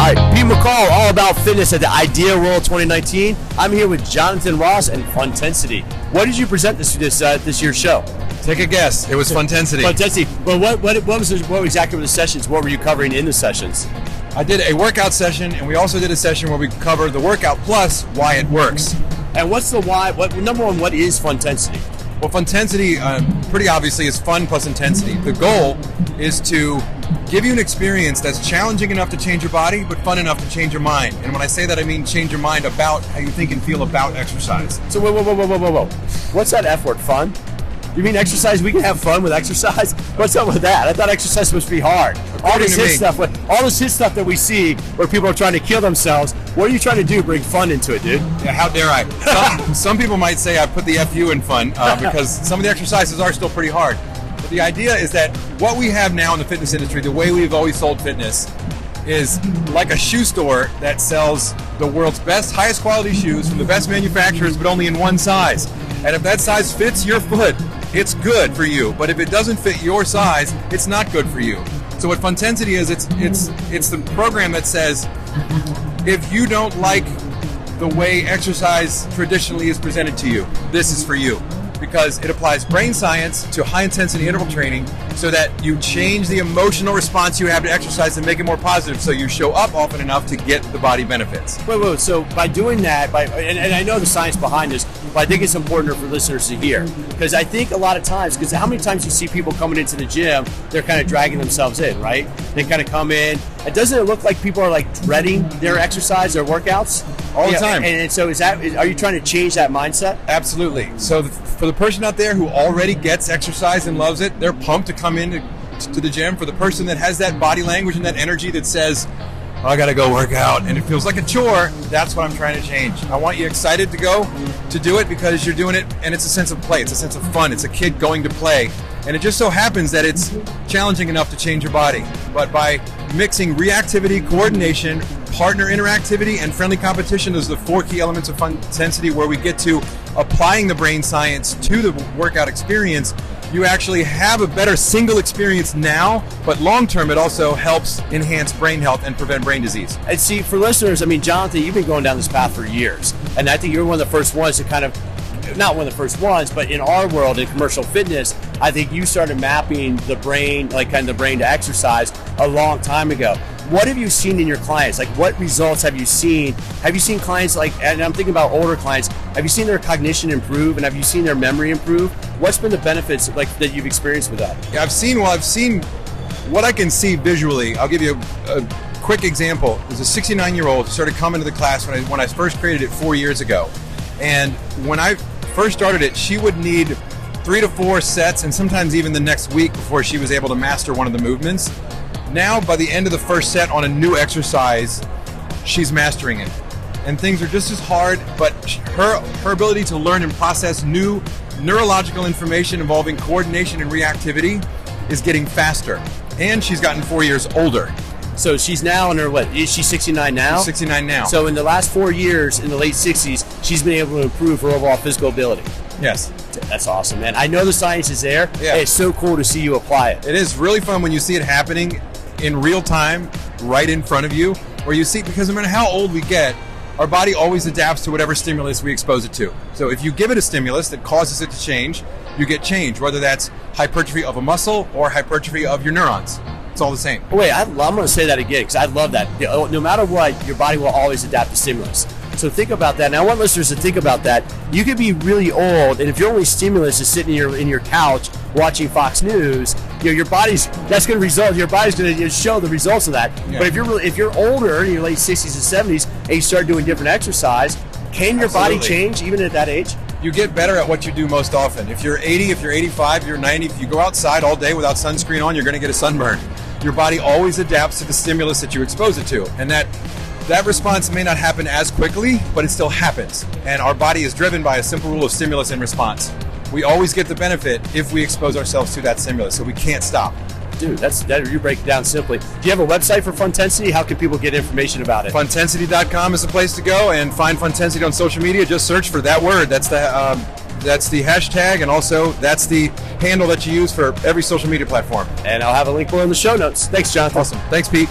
All right, Pete McCall, all about fitness at the Idea World 2019. I'm here with Jonathan Ross and Funtensity. What did you present this year's show? Take a guess. It was Funtensity. Funtensity. Well, what exactly were the sessions? What were you covering in the sessions? I did a workout session, and we also did a session where we covered the workout plus why it works. And what's the why? Number one, what is Funtensity? Well, Funtensity, pretty obviously, is fun plus intensity. The goal is to give you an experience that's challenging enough to change your body, but fun enough to change your mind. And when I say that, I mean change your mind about how you think and feel about exercise. So, whoa. What's that F word, fun? You mean exercise? We can have fun with exercise? What's up with that? I thought exercise was supposed to be hard. All this HIIT stuff that we see where people are trying to kill themselves. What are you trying to do? Bring fun into it, dude? Yeah, how dare I? Some people might say I put the FU in fun because some of the exercises are still pretty hard. But the idea is that what we have now in the fitness industry, the way we've always sold fitness, is like a shoe store that sells the world's best, highest quality shoes from the best manufacturers, but only in one size. And if that size fits your foot, it's good for you. But if it doesn't fit your size, it's not good for you. So what Funtensity is, it's the program that says, if you don't like the way exercise traditionally is presented to you, this is for you. Because it applies brain science to high-intensity interval training so that you change the emotional response you have to exercise and make it more positive so you show up often enough to get the body benefits. Wait. So by doing that, and I know the science behind this, but I think it's important for listeners to hear. Because I think a lot of times, because how many times you see people coming into the gym, they're kind of dragging themselves in, right? They kind of come in. And doesn't it look like people are like dreading their exercise, their workouts? All the time. And so are you trying to change that mindset? Absolutely. So for the person out there who already gets exercise and loves it, they're pumped to come in to the gym. For the person that has that body language and that energy that says, oh, I got to go work out, and it feels like a chore, that's what I'm trying to change. I want you excited to go to do it because you're doing it, and it's a sense of play. It's a sense of fun. It's a kid going to play. And it just so happens that it's challenging enough to change your body. But by mixing reactivity, coordination, partner interactivity, and friendly competition, those are the four key elements of Funtensity where we get to applying the brain science to the workout experience. You actually have a better single experience now, but long term it also helps enhance brain health and prevent brain disease. And see, for listeners, I mean, Jonathan, you've been going down this path for years. And I think you're one of the first ones to kind of, not one of the first ones, but in our world, in commercial fitness, I think you started mapping the brain, like kind of the brain to exercise a long time ago. What have you seen in your clients? Like, what results have you seen? Have you seen clients like, and I'm thinking about older clients, have you seen their cognition improve and have you seen their memory improve? What's been the benefits like that you've experienced with that? Yeah, I've seen what I can see visually. I'll give you a quick example. There's a 69-year-old who started coming to the class when I first created it 4 years ago. And when I first started it, she would need 3 to 4 sets and sometimes even the next week before she was able to master one of the movements. Now, by the end of the first set on a new exercise, she's mastering it. And things are just as hard, but her ability to learn and process new neurological information involving coordination and reactivity is getting faster. And she's gotten 4 years older. So she's now in her, what, is she 69 now? She's 69 now. So in the last 4 years, in the late 60s, she's been able to improve her overall physical ability. Yes. That's awesome, man. I know the science is there. Yeah. It's so cool to see you apply it. It is really fun when you see it happening in real time, right in front of you, where you see, because no matter how old we get, our body always adapts to whatever stimulus we expose it to. So if you give it a stimulus that causes it to change, you get change, whether that's hypertrophy of a muscle or hypertrophy of your neurons. It's all the same. Wait, I'm going to say that again because I love that. No matter what, your body will always adapt to stimulus. So think about that. And I want listeners to think about that. You could be really old, and if your only stimulus is sitting in your couch watching Fox News, your body's that's going to result. Your body's going to show the results of that. Yeah. But if you're older, in your late 60s and 70s, and you start doing different exercise, can your body change even at that age? You get better at what you do most often. If you're 80, if you're 85, if you're 90, if you go outside all day without sunscreen on, you're going to get a sunburn. Your body always adapts to the stimulus that you expose it to. And that response may not happen as quickly, but it still happens. And our body is driven by a simple rule of stimulus and response. We always get the benefit if we expose ourselves to that stimulus, so we can't stop. Dude, you break it down simply. Do you have a website for Funtensity? How can people get information about it? Funtensity.com is the place to go, and find Funtensity on social media. Just search for that word. That's the hashtag, and also that's the handle that you use for every social media platform. And I'll have a link below in the show notes. Thanks, Jonathan. Awesome. Thanks, Pete.